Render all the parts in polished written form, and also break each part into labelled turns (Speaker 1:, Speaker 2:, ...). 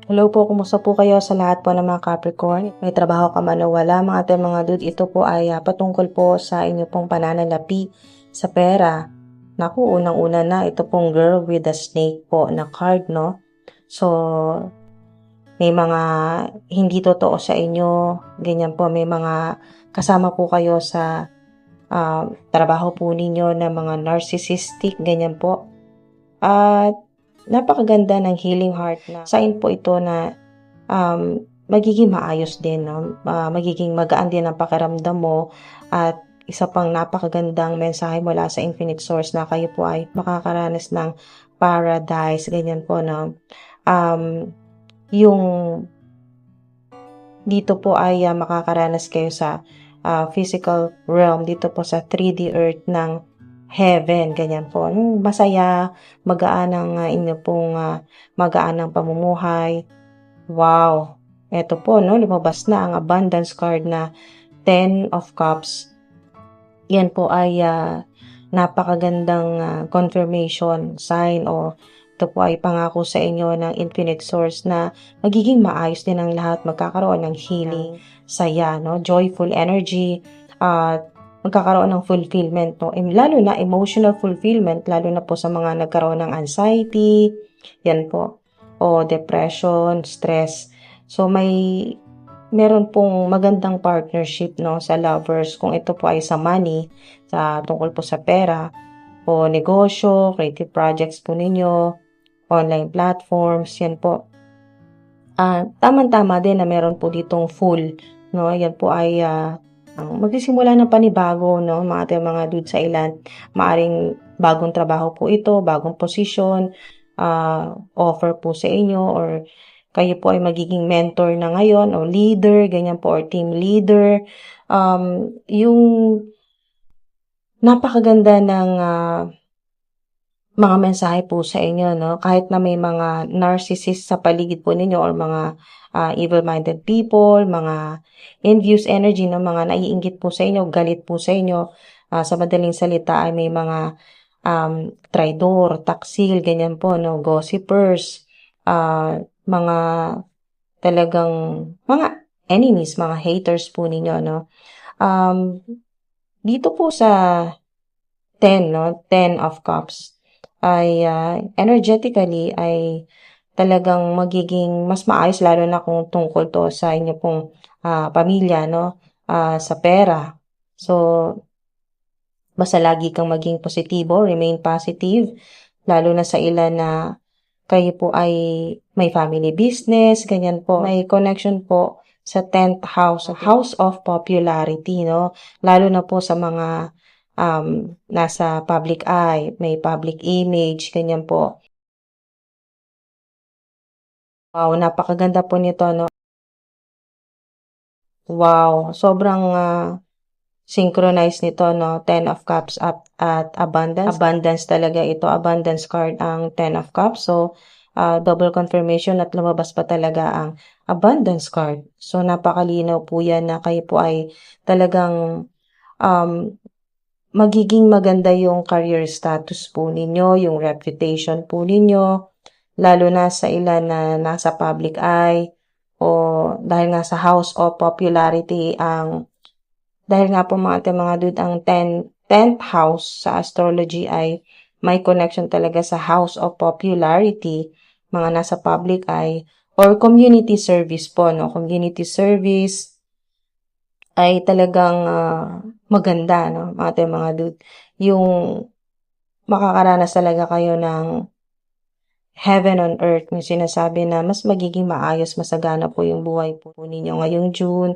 Speaker 1: Hello po, kumusta po kayo sa lahat po ng mga Capricorn? May trabaho ka man o wala, mga ating mga dude, ito po ay patungkol po sa inyo pong pananalapi sa pera. Naku, unang-una na, ito pong girl with the snake po na card, no? So, may mga hindi totoo sa inyo, ganyan po, may mga kasama po kayo sa trabaho po ninyo na mga narcissistic, ganyan po. At napakaganda ng healing heart na sign po ito na magiging maayos din, no? Magiging magaan din ang pakiramdam mo at isa pang napakagandang mensahe mula sa Infinite Source na kayo po ay makakaranas ng paradise, ganyan po, no? Yung dito po ay makakaranas kayo sa physical realm, dito po sa 3D Earth ng heaven, ganyan po. Masaya, magaan ang inyo pong magaan ang pamumuhay. Wow! Eto po, no, lumabas na ang abundance card na 10 of Cups. Yan po ay napakagandang confirmation, sign, o ito po ay pangako sa inyo ng Infinite Source na magiging maayos din ang lahat, magkakaroon ng healing, saya, no, joyful energy, at magkakaroon ng fulfillment, no, lalo na emotional fulfillment, lalo na po sa mga nagkaroon ng anxiety, yan po, o depression, stress. So meron pong magandang partnership, no, sa lovers, kung ito po ay sa money, sa tungkol po sa pera, o negosyo, creative projects po ninyo, online platforms, yan po. Tama-tama din na meron po ditong full, no, yan po ay magsisimula ng panibago, no, mga dude sa ilan. Maaring bagong trabaho po ito, bagong posisyon, offer po sa inyo, or kayo po ay magiging mentor na ngayon, o leader, ganyan po, or team leader. Yung napakaganda ng mga mensahe po sa inyo, no? Kahit na may mga narcissist sa paligid po ninyo, or mga evil-minded people, mga envious energy, no? Mga naiinggit po sa inyo, galit po sa inyo. Sa madaling salita ay may mga traidor, taksil, ganyan po, no? Gossipers, mga talagang mga enemies, mga haters po ninyo, no? Dito po sa 10, no? 10 of Cups ay energetically ay talagang magiging mas maayos, lalo na kung tungkol to sa inyo pong pamilya, no? Sa pera. So, basta lagi kang maging positibo, remain positive, lalo na sa ilan na kayo po ay may family business, ganyan po. May connection po sa 10th house, house of popularity, no? Lalo na po sa mga nasa public eye, may public image, ganyan po. Wow, napakaganda po nito, no? Wow, sobrang synchronized nito, no? 10 of Cups at abundance. Abundance talaga ito. Abundance card ang 10 of Cups. So, double confirmation at lumabas pa talaga ang abundance card. So, napakalinaw po yan na kayo po ay talagang magiging maganda yung career status po ninyo, yung reputation po ninyo, lalo na sa ilan na nasa public eye, o dahil nga sa house of popularity dahil nga po mga dude, ang 10th house sa astrology ay may connection talaga sa house of popularity, mga nasa public eye, or community service po, no? Community service ay talagang maganda, no? Mga dude, yung makakaranas talaga kayo ng heaven on earth, yung sinasabi na mas magiging maayos, masagana po yung buhay po ninyo ngayong June.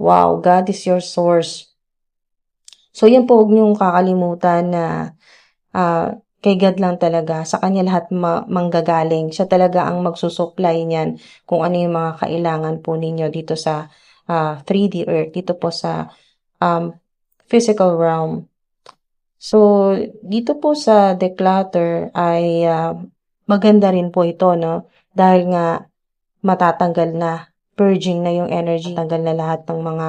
Speaker 1: Wow, God is your source. So, yan po, huwag niyong kakalimutan na kay God lang talaga. Sa Kanya lahat manggagaling. Siya talaga ang magsusupply niyan kung ano yung mga kailangan po ninyo dito sa 3D Earth, dito po sa physical realm. So, dito po sa declutter ay maganda rin po ito, no? Dahil nga matatanggal na, purging na yung energy, tanggal na lahat ng mga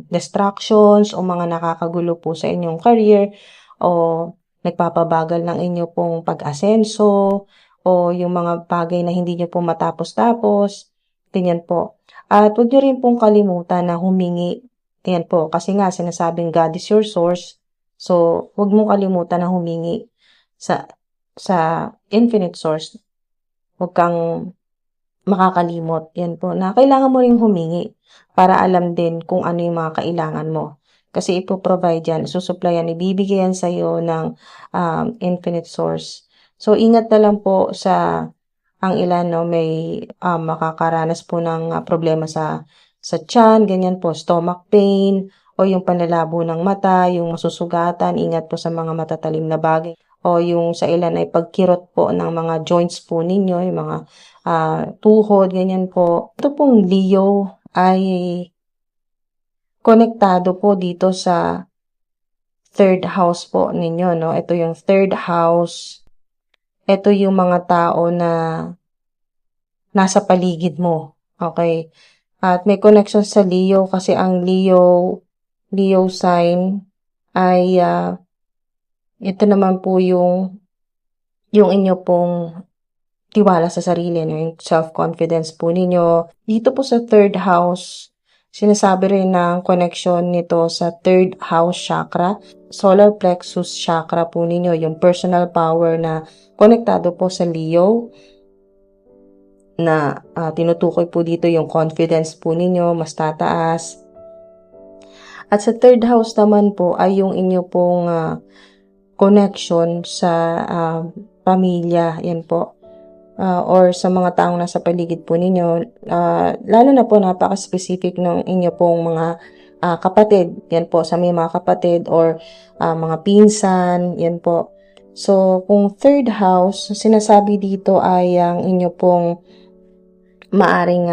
Speaker 1: distractions o mga nakakagulo po sa inyong career, o nagpapabagal ng inyo pong pag-asenso, o yung mga bagay na hindi nyo po matapos-tapos, ganyan po. At huwag nyo rin pong kalimutan na humingi, ganyan po, kasi nga sinasabing God is your source, so huwag mong kalimutan na humingi sa infinite source. Huwag kang makakalimot, yan po, na kailangan mo ring humingi para alam din kung ano yung mga kailangan mo. Kasi ipoprovide yan, isusupply yan, ibibigay yan sa'yo ng infinite source. So, ingat na lang po sa ang ilan, no, may makakaranas po ng problema sa tiyan, ganyan po, stomach pain, o yung panlalabo ng mata, yung masusugatan, ingat po sa mga matatalim na bagay. O yung sa ilan ay pagkirot po ng mga joints po ninyo, yung mga tuhod, ganyan po. Ito pong Leo ay konektado po dito sa third house po ninyo, no? Ito yung third house. Ito yung mga tao na nasa paligid mo. Okay? At may connection sa Leo kasi ang Leo sign ay ito naman po yung inyo pong tiwala sa sarili, no? Yung self-confidence po ninyo. Dito po sa third house, sinasabi rin ng connection nito sa third house chakra, solar plexus chakra po ninyo, yung personal power na konektado po sa Leo, na tinutukoy po dito yung confidence po ninyo, mas tataas. At sa third house naman po ay yung inyo pong connection sa pamilya, yan po. Or sa mga taong nasa paligid po ninyo, lalo na po napaka-specific ng inyo pong mga kapatid, yan po, sa may mga kapatid or mga pinsan, yan po. So, kung third house, sinasabi dito ay ang inyo pong maaring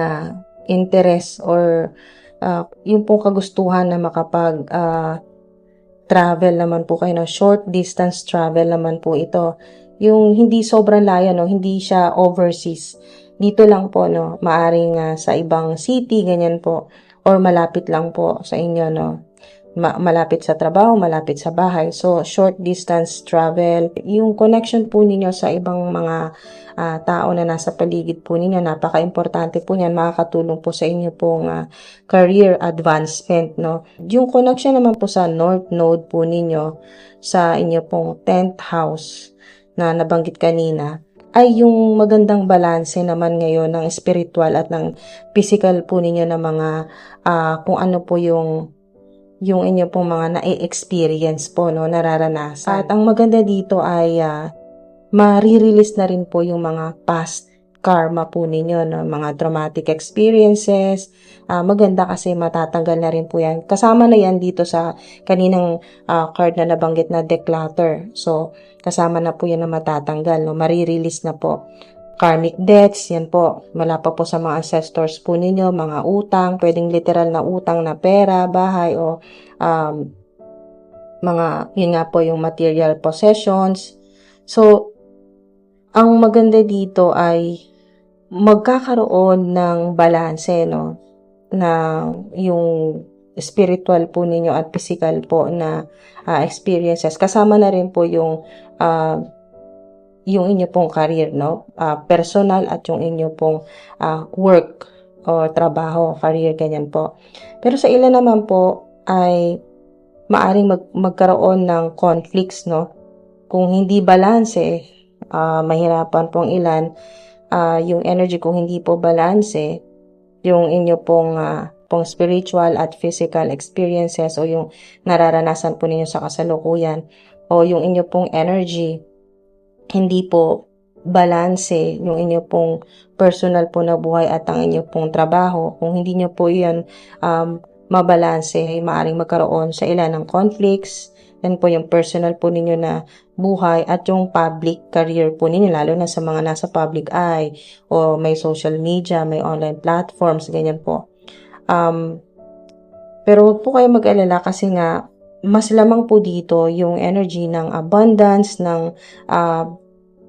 Speaker 1: interest or yung pong kagustuhan na makapag travel naman po kayo, no? Short distance travel naman po ito. Yung hindi sobrang layo, no? Hindi siya overseas. Dito lang po, no? Maaring sa ibang city, ganyan po. Or malapit lang po sa inyo, no? Malapit sa trabaho, malapit sa bahay. So, short distance travel. Yung connection po ninyo sa ibang mga tao na nasa paligid po ninyo, napaka-importante po niyan, makakatulong po sa inyo pong career advancement, no? Yung connection naman po sa North Node po ninyo, sa inyo pong 10th house na nabanggit kanina, ay yung magandang balanse naman ngayon ng spiritual at ng physical po ninyo na mga kung ano po yung inyo pong mga na-experience po, no, nararanasan. At ang maganda dito ay ma-release na rin po yung mga past karma po ninyo, no, mga traumatic experiences. Maganda kasi matatanggal na rin po yan. Kasama na yan dito sa kaninang card na nabanggit na declutter. So, kasama na po yan na matatanggal, no, ma-release na po. Karmic debts, yan po, mula pa po sa mga ancestors po ninyo, mga utang, pwedeng literal na utang na pera, bahay, o mga, yun nga po, yung material possessions. So, ang maganda dito ay magkakaroon ng balanse, no, na yung spiritual po ninyo at physical po na experiences. Kasama na rin po yung inyo pong career, no? Personal at yung inyo pong work o trabaho, career, ganyan po. Pero sa ilan naman po ay maaring magkaroon ng conflicts, no? Kung hindi balanse, mahirapan pong ilan, yung energy kung hindi po balanse, yung inyo pong spiritual at physical experiences o yung nararanasan po ninyo sa kasalukuyan o yung inyo pong energy, hindi po balanse yung inyo pong personal po na buhay at ang inyo pong trabaho. Kung hindi nyo po yan mabalanse, ay maaaring magkaroon sa ilan ng conflicts. Yan po yung personal po ninyo na buhay at yung public career po ninyo, lalo na sa mga nasa public eye o may social media, may online platforms, ganyan po. Pero wag po kayo mag-alala kasi nga mas lamang po dito yung energy ng abundance, ng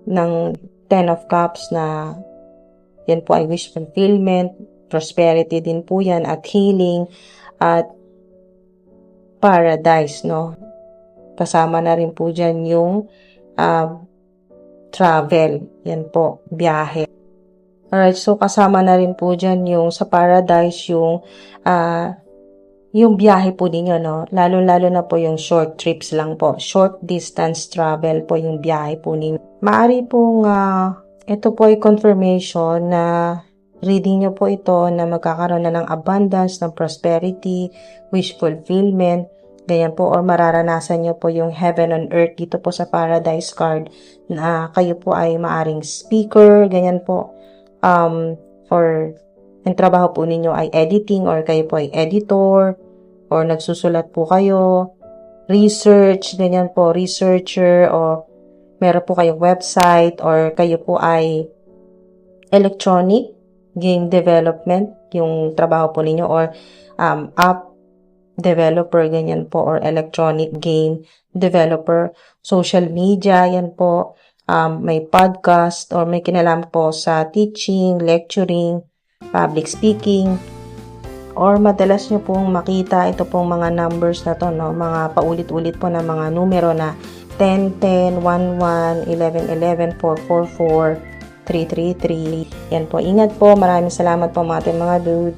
Speaker 1: 10 of Cups na yan po ay wish fulfillment, prosperity din po yan at healing at paradise, no? Kasama na rin po dyan yung travel. Yan po, biyahe. Alright, so kasama na rin po dyan yung sa Paradise, yung biyahe po ninyo, no? Lalo-lalo na po yung short trips lang po. Short distance travel po yung biyahe po ninyo. Maari pong, ito po ay confirmation na reading nyo po ito na magkakaroon na ng abundance, ng prosperity, wish fulfillment, ganyan po, or mararanasan nyo po yung heaven on earth dito po sa Paradise card na kayo po ay maaring speaker, ganyan po, or ang trabaho po ninyo ay editing or kayo po ay editor or nagsusulat po kayo, research, ganyan po, researcher, o meron po kayong website or kayo po ay electronic game development, yung trabaho po ninyo, or app developer, ganyan po, or electronic game developer, social media, yan po, may podcast or may kinalaman po sa teaching, lecturing, public speaking, or madalas nyo pong makita ito pong mga numbers na to, no? Mga paulit-ulit po na mga numero na 10, 10, 1, 1, 11, 11, 4, 4, 4, 3, 3, 3. Yan po. Ingat po. Maraming salamat po mga ating mga dude.